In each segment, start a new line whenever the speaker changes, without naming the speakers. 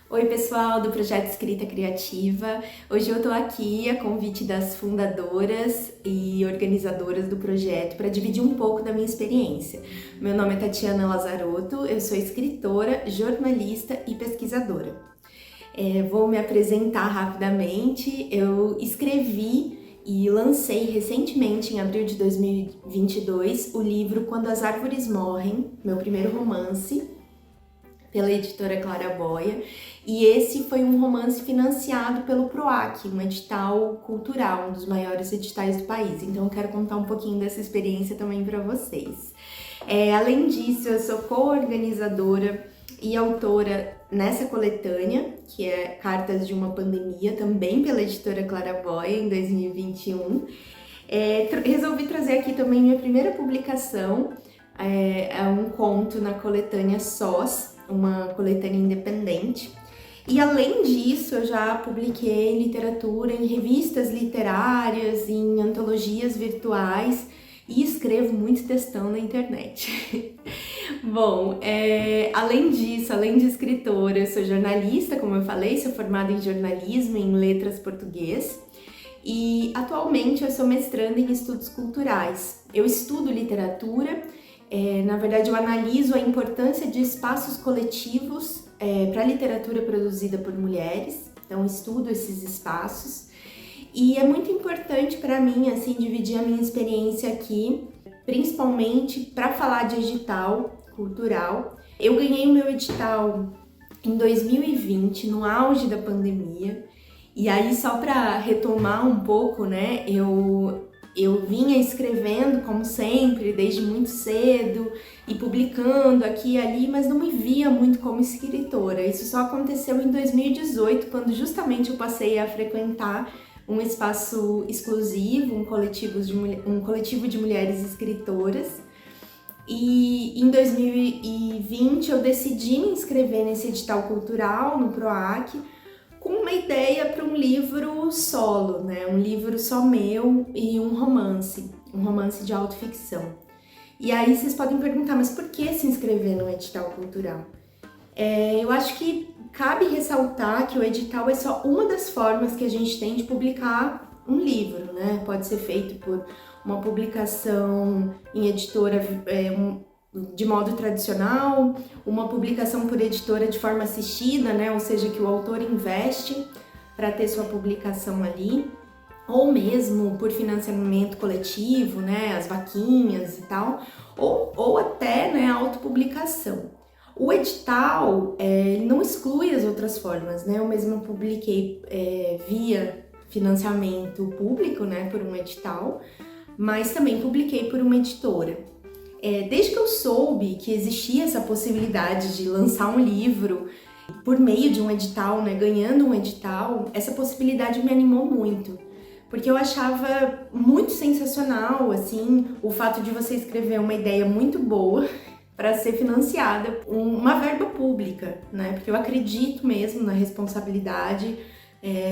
Oi pessoal do Projeto Escrita Criativa, hoje eu tô aqui a convite das fundadoras e organizadoras do projeto para dividir um pouco da minha experiência. Meu nome é Tatiana Lazarotto, eu sou escritora, jornalista e pesquisadora. Vou me apresentar rapidamente. Eu escrevi e lancei recentemente, em abril de 2022, o livro Quando as Árvores Morrem, meu primeiro romance, pela editora Claraboia, e esse foi um romance financiado pelo PROAC, um edital cultural, um dos maiores editais do país. Então eu quero contar um pouquinho dessa experiência também para vocês. Além disso, eu sou co-organizadora e autora nessa coletânea, que é Cartas de uma Pandemia, também pela editora Claraboia, em 2021. Resolvi trazer aqui também minha primeira publicação, é um conto na coletânea Sós, uma coletânea independente. E além disso, eu já publiquei literatura em revistas literárias, em antologias virtuais e escrevo muito textão na internet. Bom, além disso, além de escritora, eu sou jornalista, como eu falei, sou formada em jornalismo e em letras português. E atualmente eu sou mestranda em estudos culturais. Eu estudo literatura. Na verdade, eu analiso a importância de espaços coletivos para a literatura produzida por mulheres, então estudo esses espaços. E é muito importante para mim, assim, dividir a minha experiência aqui, principalmente para falar de edital cultural. Eu ganhei o meu edital em 2020, no auge da pandemia, e aí só para retomar um pouco, né, eu vinha escrevendo, como sempre, desde muito cedo e publicando aqui e ali, mas não me via muito como escritora. Isso só aconteceu em 2018, quando justamente eu passei a frequentar um espaço exclusivo, um coletivo de mulheres escritoras. E em 2020 eu decidi me inscrever nesse edital cultural, no PROAC, com uma ideia para um livro solo, né? Um livro só meu e um romance de autoficção. E aí vocês podem perguntar, mas por que se inscrever no edital cultural? Eu acho que cabe ressaltar que o edital é só uma das formas que a gente tem de publicar um livro, né? Pode ser feito por uma publicação em editora de modo tradicional, uma publicação por editora de forma assistida, né? Ou seja, que o autor investe para ter sua publicação ali, ou mesmo por financiamento coletivo, né? As vaquinhas e tal, ou até, né, a autopublicação. O edital não exclui as outras formas, né? Eu mesma publiquei via financiamento público, né, por um edital, mas também publiquei por uma editora. Desde que eu soube que existia essa possibilidade de lançar um livro por meio de um edital, né, ganhando um edital, essa possibilidade me animou muito, porque eu achava muito sensacional, assim, o fato de você escrever uma ideia muito boa para ser financiada, uma verba pública, né, porque eu acredito mesmo na responsabilidade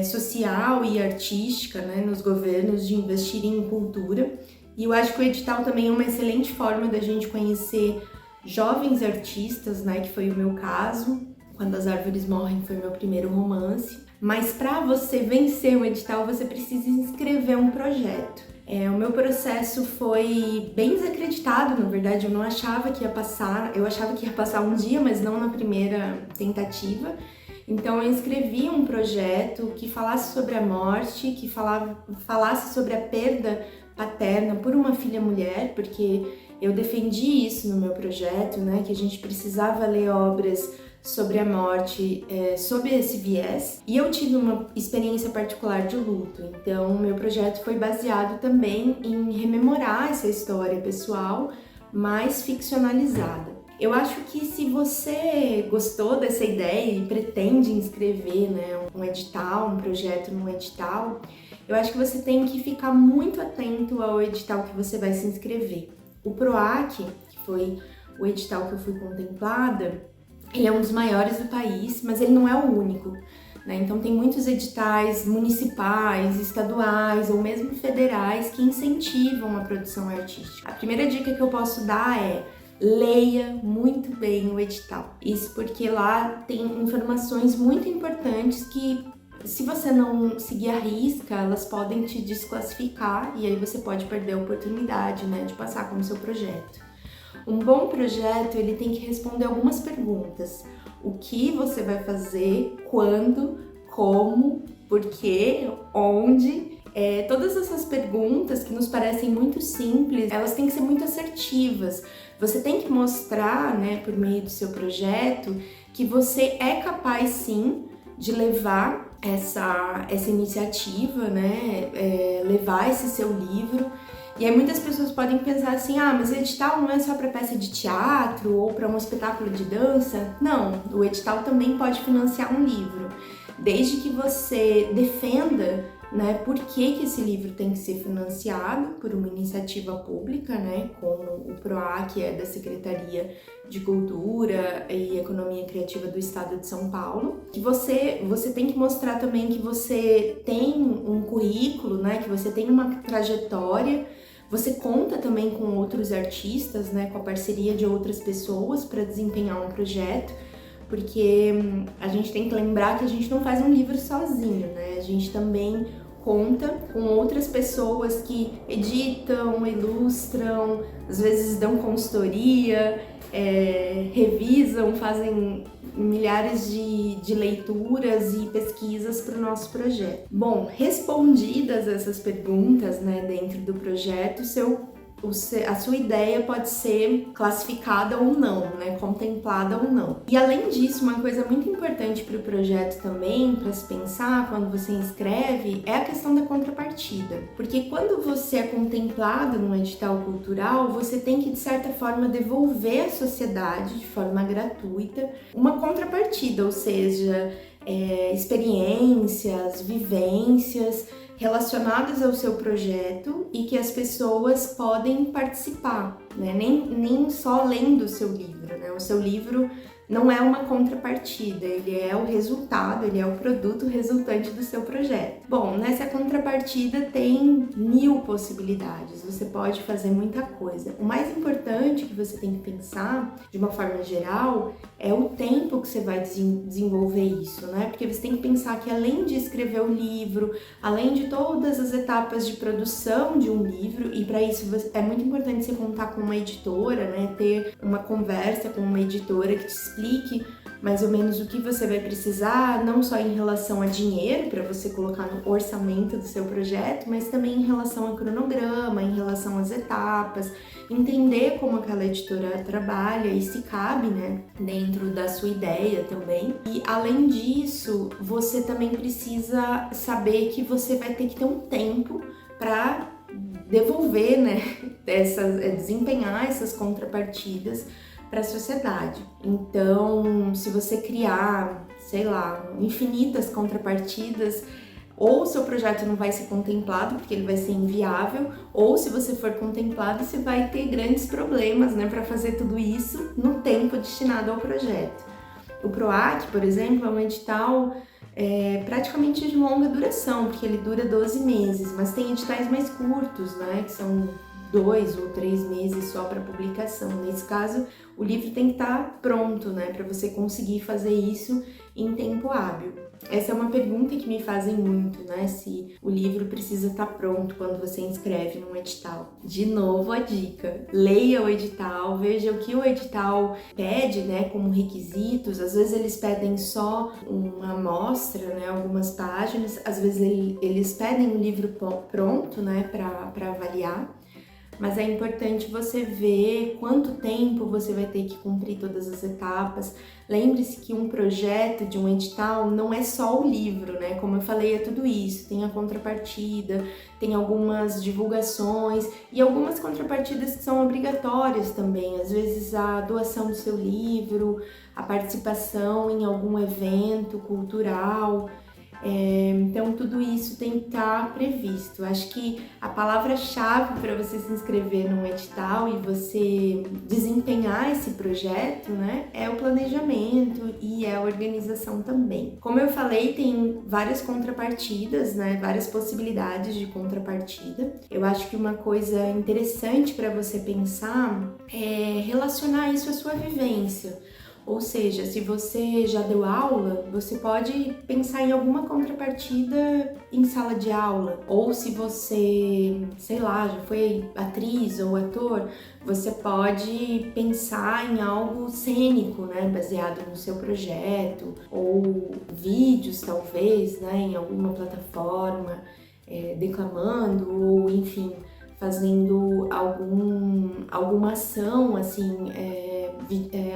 social e artística, né, nos governos de investirem em cultura. E eu acho que o edital também é uma excelente forma da gente conhecer jovens artistas, né, que foi o meu caso. Quando as Árvores Morrem foi meu primeiro romance. Mas para você vencer o edital, você precisa inscrever um projeto. O meu processo foi bem desacreditado, na verdade, eu não achava que ia passar. Eu achava que ia passar um dia, mas não na primeira tentativa. Então eu escrevi um projeto que falasse sobre a morte, que falasse sobre a perda paterna por uma filha mulher, porque eu defendi isso no meu projeto, né, que a gente precisava ler obras sobre a morte, sob esse viés, e eu tive uma experiência particular de luto, então meu projeto foi baseado também em rememorar essa história pessoal, mais ficcionalizada. Eu acho que se você gostou dessa ideia e pretende inscrever, né, um edital, um projeto num edital, eu acho que você tem que ficar muito atento ao edital que você vai se inscrever. O PROAC, que foi o edital que eu fui contemplada, ele é um dos maiores do país, mas ele não é o único. né? Então tem muitos editais municipais, estaduais ou mesmo federais que incentivam a produção artística. A primeira dica que eu posso dar é: leia muito bem o edital. Isso porque lá tem informações muito importantes que, se você não seguir a risca, elas podem te desclassificar e aí você pode perder a oportunidade, né, de passar com o seu projeto. Um bom projeto, ele tem que responder algumas perguntas: o que você vai fazer, quando, como, por quê, onde. Todas essas perguntas que nos parecem muito simples, elas têm que ser muito assertivas. Você tem que mostrar, né, por meio do seu projeto, que você é capaz sim de levar essa iniciativa, né, levar esse seu livro. E aí muitas pessoas podem pensar assim: ah, mas o edital não é só para peça de teatro ou para um espetáculo de dança. Não, o edital também pode financiar um livro, desde que você defenda, né, por que esse livro tem que ser financiado por uma iniciativa pública, né, como o PROAC, que é da Secretaria de Cultura e Economia Criativa do Estado de São Paulo. Que você tem que mostrar também que você tem um currículo, né, que você tem uma trajetória. Você conta também com outros artistas, né, com a parceria de outras pessoas para desempenhar um projeto, porque a gente tem que lembrar que a gente não faz um livro sozinho, né? A gente também conta com outras pessoas que editam, ilustram, às vezes dão consultoria, revisam, fazem milhares de leituras e pesquisas para o nosso projeto. Bom, respondidas essas perguntas, né, dentro do projeto, a sua ideia pode ser classificada ou não, né, contemplada ou não. E além disso, uma coisa muito importante para o projeto também, para se pensar quando você inscreve, é a questão da contrapartida. Porque quando você é contemplado num edital cultural, você tem que, de certa forma, devolver à sociedade, de forma gratuita, uma contrapartida, ou seja, experiências, vivências relacionadas ao seu projeto e que as pessoas podem participar, né? Nem só lendo o seu livro, né? O seu livro não é uma contrapartida, ele é o resultado, ele é o produto resultante do seu projeto. Bom, nessa contrapartida tem 1000 possibilidades, você pode fazer muita coisa. O mais importante que você tem que pensar, de uma forma geral, é o tempo que você vai desenvolver isso, né? Porque você tem que pensar que, além de escrever o livro, além de todas as etapas de produção de um livro, e para isso é muito importante você contar com uma editora, né? Ter uma conversa com uma editora que te explique mais ou menos o que você vai precisar, não só em relação a dinheiro para você colocar no orçamento do seu projeto, mas também em relação ao cronograma, em relação às etapas, entender como aquela editora trabalha e se cabe, né, dentro da sua ideia também. E além disso, você também precisa saber que você vai ter que ter um tempo para devolver, né, desempenhar essas contrapartidas para a sociedade. Então, se você criar, sei lá, infinitas contrapartidas, ou o seu projeto não vai ser contemplado, porque ele vai ser inviável, ou se você for contemplado, você vai ter grandes problemas, né, para fazer tudo isso no tempo destinado ao projeto. O PROAC, por exemplo, é um edital praticamente de longa duração, porque ele dura 12 meses, mas tem editais mais curtos, né, que são 2 ou 3 meses só para publicação. Nesse caso, o livro tem que estar pronto, né, para você conseguir fazer isso em tempo hábil. Essa é uma pergunta que me fazem muito, né, se o livro precisa estar pronto quando você inscreve num edital. De novo a dica: leia o edital, veja o que o edital pede, né, como requisitos. Às vezes eles pedem só uma amostra, né, algumas páginas, às vezes eles pedem um livro pronto, né, para avaliar. Mas é importante você ver quanto tempo você vai ter que cumprir todas as etapas. Lembre-se que um projeto de um edital não é só o livro, né? Como eu falei, é tudo isso. Tem a contrapartida, tem algumas divulgações e algumas contrapartidas que são obrigatórias também. Às vezes a doação do seu livro, a participação em algum evento cultural. Então tudo isso tem que estar previsto. Acho que a palavra-chave para você se inscrever num edital e você desempenhar esse projeto, né, é o planejamento e é a organização também. Como eu falei, tem várias contrapartidas, né, várias possibilidades de contrapartida. Eu acho que uma coisa interessante para você pensar é relacionar isso à sua vivência. Ou seja, se você já deu aula, você pode pensar em alguma contrapartida em sala de aula. Ou se você, sei lá, já foi atriz ou ator, você pode pensar em algo cênico, né, baseado no seu projeto. Ou vídeos, talvez, né, em alguma plataforma, declamando, ou enfim, fazendo alguma ação, assim,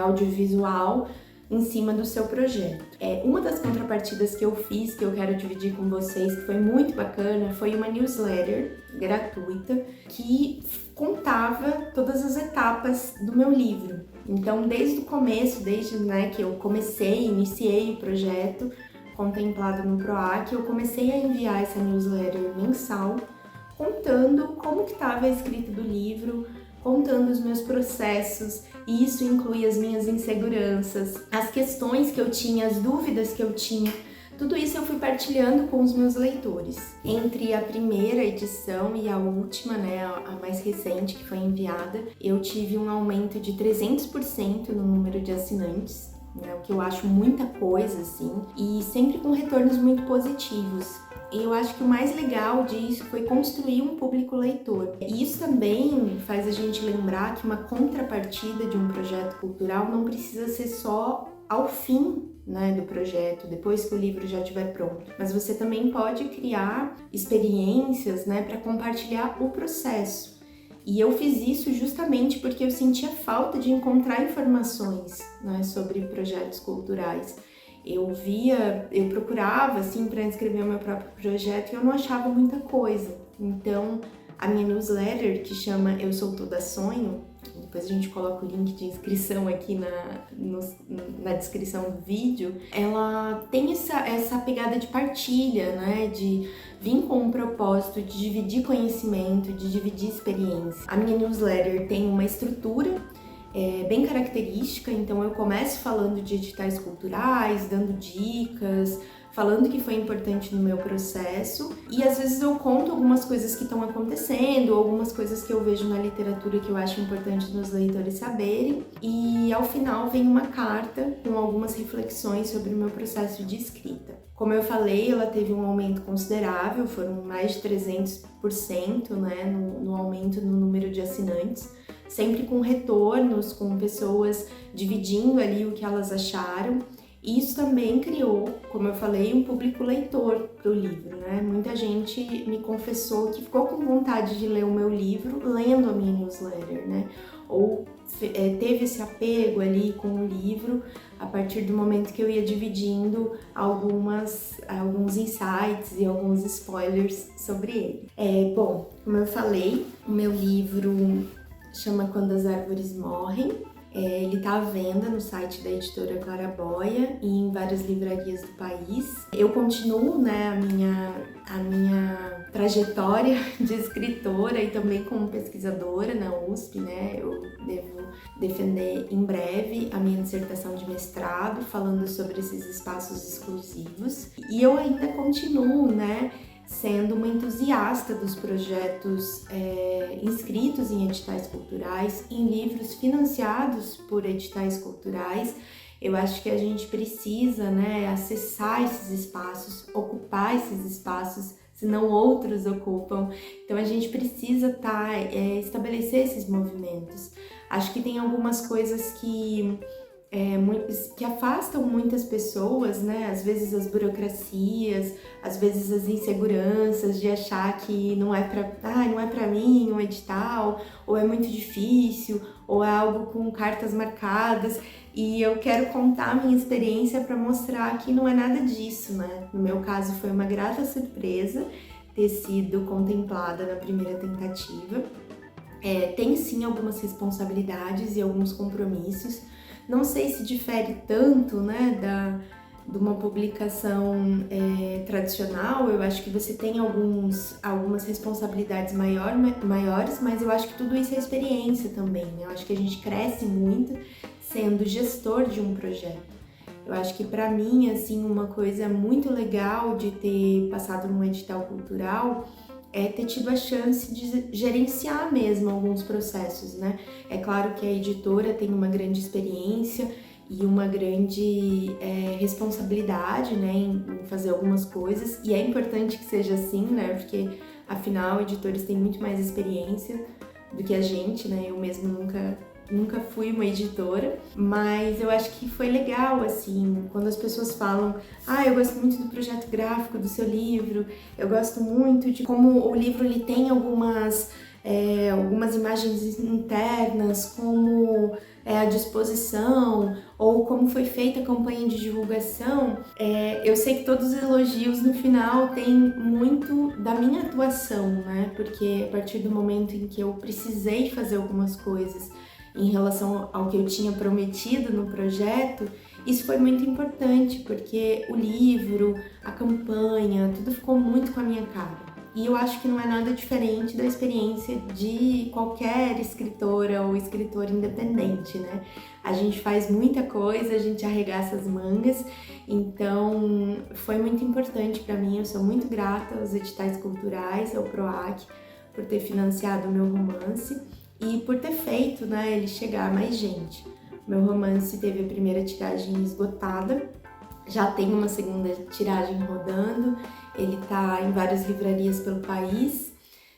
audiovisual em cima do seu projeto. Uma das contrapartidas que eu fiz, que eu quero dividir com vocês, que foi muito bacana, foi uma newsletter gratuita que contava todas as etapas do meu livro. Então, desde o começo, desde que eu iniciei o projeto contemplado no PROAC, eu comecei a enviar essa newsletter mensal, contando como que estava a escrita do livro, contando os meus processos, e isso inclui as minhas inseguranças, as questões que eu tinha, as dúvidas que eu tinha. Tudo isso eu fui partilhando com os meus leitores. Entre a primeira edição e a última, né, a mais recente que foi enviada, eu tive um aumento de 300% no número de assinantes, né, o que eu acho muita coisa, assim, e sempre com retornos muito positivos. E eu acho que o mais legal disso foi construir um público leitor. E isso também faz a gente lembrar que uma contrapartida de um projeto cultural não precisa ser só ao fim, né, do projeto, depois que o livro já estiver pronto. Mas você também pode criar experiências, né, para compartilhar o processo. E eu fiz isso justamente porque eu sentia falta de encontrar informações, né, sobre projetos culturais. Eu procurava assim para inscrever o meu próprio projeto e eu não achava muita coisa. Então, a minha newsletter, que chama Eu Sou Toda Sonho, depois a gente coloca o link de inscrição aqui na descrição do vídeo, ela tem essa pegada de partilha, né? De vir com um propósito de dividir conhecimento, de dividir experiência. A minha newsletter tem uma estrutura bem característica, então eu começo falando de editais culturais, dando dicas, falando o que foi importante no meu processo, e às vezes eu conto algumas coisas que estão acontecendo, algumas coisas que eu vejo na literatura que eu acho importante nos leitores saberem, e ao final vem uma carta com algumas reflexões sobre o meu processo de escrita. Como eu falei, ela teve um aumento considerável, foram mais de 300%, né, no aumento no número de assinantes, sempre com retornos, com pessoas dividindo ali o que elas acharam. E isso também criou, como eu falei, um público leitor para o livro, né? Muita gente me confessou que ficou com vontade de ler o meu livro lendo a minha newsletter, né? Ou teve esse apego ali com o livro a partir do momento que eu ia dividindo alguns insights e alguns spoilers sobre ele. Bom, como eu falei, o meu livro chama Quando as Árvores Morrem. Ele está à venda no site da editora Claraboia e em várias livrarias do país. Eu continuo, né, a minha trajetória de escritora e também como pesquisadora na USP, né? Eu devo defender em breve a minha dissertação de mestrado falando sobre esses espaços exclusivos. E eu ainda continuo, né, sendo uma entusiasta dos projetos inscritos em editais culturais, em livros financiados por editais culturais. Eu acho que a gente precisa, né, acessar esses espaços, ocupar esses espaços, senão outros ocupam. Então a gente precisa estabelecer esses movimentos. Acho que tem algumas coisas que afastam muitas pessoas, né? Às vezes as burocracias, às vezes as inseguranças de achar que não é para mim um edital, ou é muito difícil, ou é algo com cartas marcadas. E eu quero contar a minha experiência para mostrar que não é nada disso, né? No meu caso foi uma grata surpresa ter sido contemplada na primeira tentativa. Tem sim algumas responsabilidades e alguns compromissos. Não sei se difere tanto, né, de uma publicação tradicional, eu acho que você tem algumas responsabilidades maiores, mas eu acho que tudo isso é experiência também, né? Eu acho que a gente cresce muito sendo gestor de um projeto. Eu acho que para mim, assim, uma coisa muito legal de ter passado num edital cultural é ter tido a chance de gerenciar mesmo alguns processos, né? É claro que a editora tem uma grande experiência e uma grande responsabilidade, né, em fazer algumas coisas, e é importante que seja assim, né, porque afinal editores têm muito mais experiência do que a gente, né? Eu mesmo nunca fui uma editora, mas eu acho que foi legal, assim, quando as pessoas falam: ah, eu gosto muito do projeto gráfico do seu livro, eu gosto muito de como o livro ele tem algumas imagens internas, como a disposição, ou como foi feita a campanha de divulgação. Eu sei que todos os elogios no final têm muito da minha atuação, né? Porque a partir do momento em que eu precisei fazer algumas coisas em relação ao que eu tinha prometido no projeto, isso foi muito importante, porque o livro, a campanha, tudo ficou muito com a minha cara. E eu acho que não é nada diferente da experiência de qualquer escritora ou escritor independente, né? A gente faz muita coisa, a gente arregaça as mangas, então foi muito importante para mim. Eu sou muito grata aos editais culturais, ao PROAC, por ter financiado o meu romance e por ter feito, né, ele chegar a mais gente. Meu romance teve a primeira tiragem esgotada, já tem uma segunda tiragem rodando, ele tá em várias livrarias pelo país,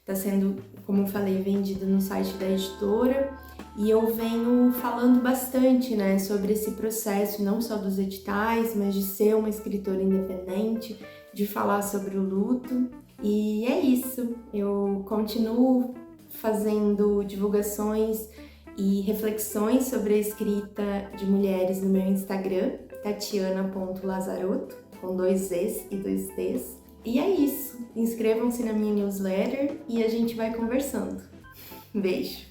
tá sendo, como eu falei, vendido no site da editora, e eu venho falando bastante, né, sobre esse processo, não só dos editais, mas de ser uma escritora independente, de falar sobre o luto, e é isso. Eu continuo fazendo divulgações e reflexões sobre a escrita de mulheres no meu Instagram, tatiana.lazarotto, com 2 Es e 2 T's. E é isso. Inscrevam-se na minha newsletter e a gente vai conversando. Beijo!